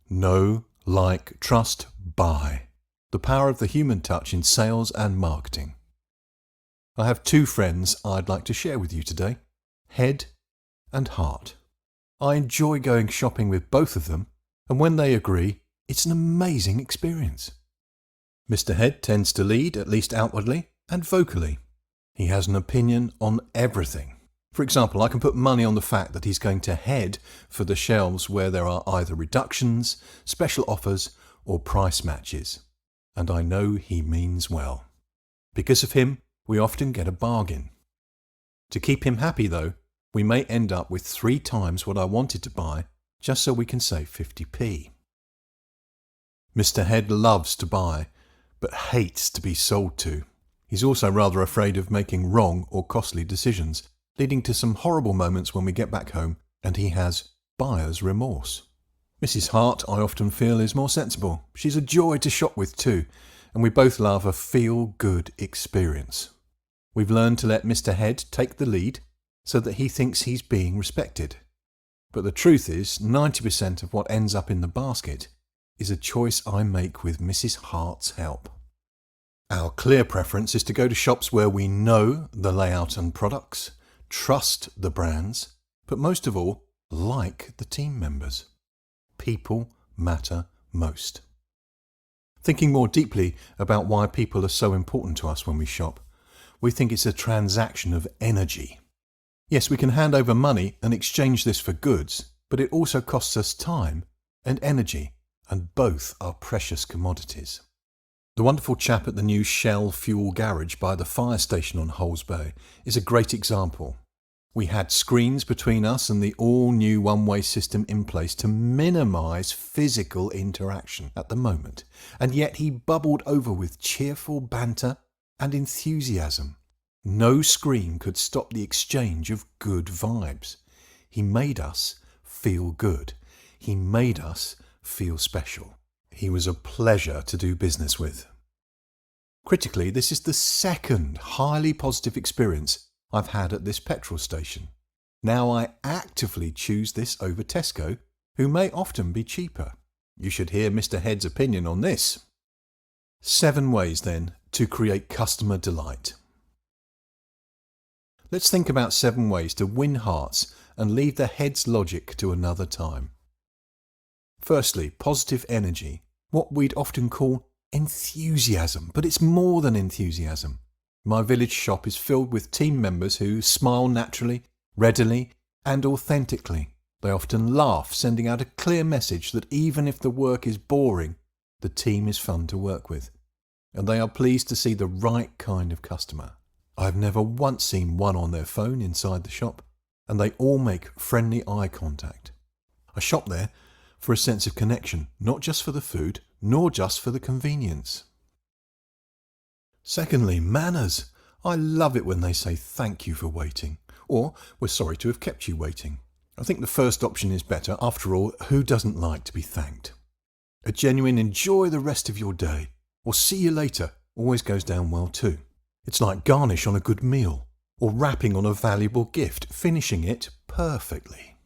Know, like, trust, buy. The power of the human touch in sales and marketing. I have two friends I'd like to share with you today, Head and Heart. I enjoy going shopping with both of them, and when they agree, it's an amazing experience. Mr. Head tends to lead, at least outwardly, and vocally. He has an opinion on everything. For example, I can put money on the fact that he's going to head for the shelves where there are either reductions, special offers, or price matches. And I know he means well. Because of him, we often get a bargain. To keep him happy though, we may end up with 3 times what I wanted to buy just so we can save 50p. Mr. Head loves to buy, but hates to be sold to. He's also rather afraid of making wrong or costly decisions, leading to some horrible moments when we get back home and he has buyer's remorse. Mrs. Hart, I often feel, is more sensible. She's a joy to shop with too, and we both love a feel-good experience. We've learned to let Mr. Head take the lead so that he thinks he's being respected. But the truth is, 90% of what ends up in the basket is a choice I make with Mrs. Hart's help. Our clear preference is to go to shops where we know the layout and products, trust the brands, but most of all, like the team members. People matter most. Thinking more deeply about why people are so important to us when we shop, we think it's a transaction of energy. Yes, we can hand over money and exchange this for goods, but it also costs us time and energy, and both are precious commodities. The wonderful chap at the new Shell fuel garage by the fire station on Holes Bay is a great example. We had screens between us and the all-new one-way system in place to minimise physical interaction at the moment, and yet he bubbled over with cheerful banter and enthusiasm. No screen could stop the exchange of good vibes. He made us feel good. He made us feel special. He was a pleasure to do business with. Critically, this is the second highly positive experience I've had at this petrol station. Now I actively choose this over Tesco, who may often be cheaper. You should hear Mr. Head's opinion on this. 7 ways then to create customer delight. Let's think about 7 ways to win hearts and leave the Head's logic to another time. Firstly, positive energy, what we'd often call enthusiasm, but it's more than enthusiasm. My village shop is filled with team members who smile naturally, readily, and authentically. They often laugh, sending out a clear message that even if the work is boring, the team is fun to work with. And they are pleased to see the right kind of customer. I've never once seen one on their phone inside the shop, and they all make friendly eye contact. I shop there for a sense of connection, not just for the food, nor just for the convenience. Secondly, manners. I love it when they say thank you for waiting, or we're sorry to have kept you waiting. I think the first option is better. After all, who doesn't like to be thanked? A genuine enjoy the rest of your day, or see you later, always goes down well too. It's like garnish on a good meal, or wrapping on a valuable gift, finishing it perfectly.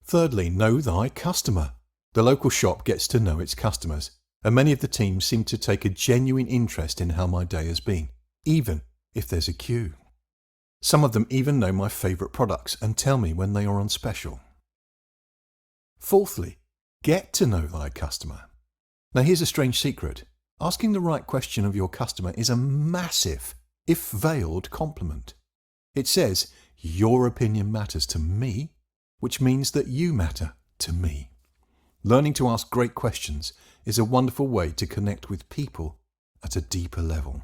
Thirdly, know thy customer. The local shop gets to know its customers, and many of the teams seem to take a genuine interest in how my day has been, even if there's a queue. Some of them even know my favourite products and tell me when they are on special. Fourthly, get to know thy customer. Now here's a strange secret. Asking the right question of your customer is a massive, if veiled, compliment. It says, your opinion matters to me, which means that you matter to me. Learning to ask great questions is a wonderful way to connect with people at a deeper level.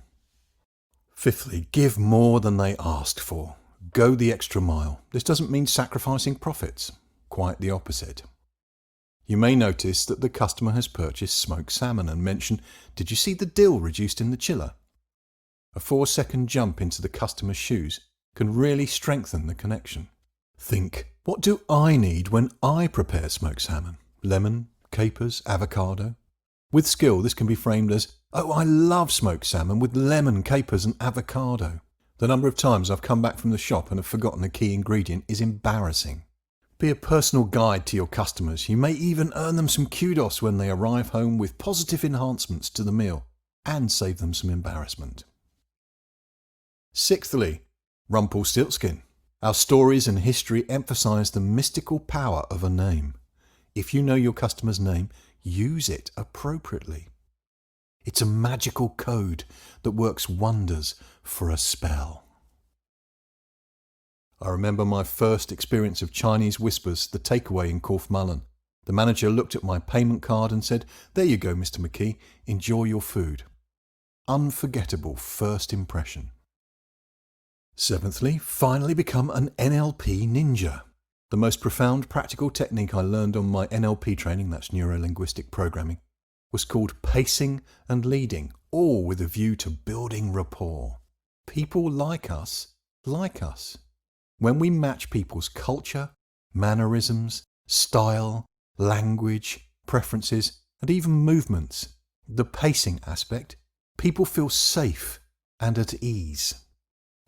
Fifthly, give more than they asked for. Go the extra mile. This doesn't mean sacrificing profits. Quite the opposite. You may notice that the customer has purchased smoked salmon and mention, did you see the dill reduced in the chiller? A 4-second jump into the customer's shoes can really strengthen the connection. Think, what do I need when I prepare smoked salmon? Lemon, capers, avocado? With skill, this can be framed as, oh, I love smoked salmon with lemon, capers and avocado. The number of times I've come back from the shop and have forgotten a key ingredient is embarrassing. Be a personal guide to your customers. You may even earn them some kudos when they arrive home with positive enhancements to the meal and save them some embarrassment. Sixthly, Rumpelstiltskin. Our stories and history emphasize the mystical power of a name. If you know your customer's name, use it appropriately. It's a magical code that works wonders for a spell. I remember my first experience of Chinese whispers, the takeaway in Korfmullen. The manager looked at my payment card and said, "There you go, Mr. McKee, enjoy your food." Unforgettable first impression. Seventhly, finally become an NLP ninja. The most profound practical technique I learned on my NLP training, that's Neuro-Linguistic Programming, was called pacing and leading, all with a view to building rapport. People like us. When we match people's culture, mannerisms, style, language, preferences, and even movements, the pacing aspect, people feel safe and at ease.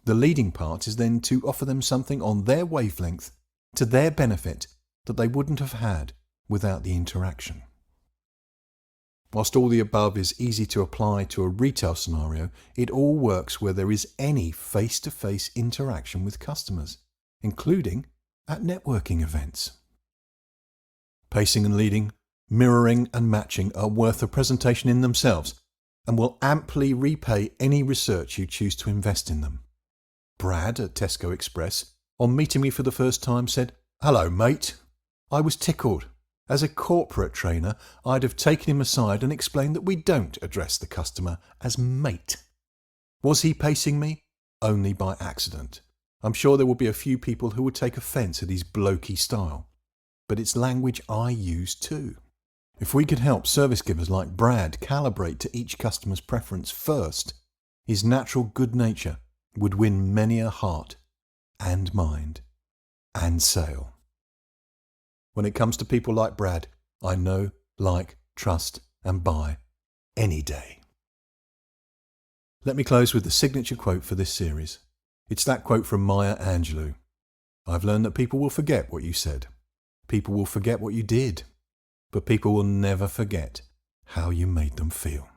The leading part is then to offer them something on their wavelength to their benefit that they wouldn't have had without the interaction. Whilst all the above is easy to apply to a retail scenario, it all works where there is any face-to-face interaction with customers, including at networking events. Pacing and leading, mirroring and matching are worth a presentation in themselves and will amply repay any research you choose to invest in them. Brad at Tesco Express, on meeting me for the first time, said, "Hello, mate." I was tickled. As a corporate trainer, I'd have taken him aside and explained that we don't address the customer as mate. Was he pacing me? Only by accident. I'm sure there will be a few people who would take offence at his blokey style, but it's language I use too. If we could help service givers like Brad calibrate to each customer's preference first, his natural good nature would win many a heart and mind and sale. When it comes to people like Brad, I know, like, trust and buy any day. Let me close with the signature quote for this series. It's that quote from Maya Angelou. I've learned that people will forget what you said. People will forget what you did. But people will never forget how you made them feel.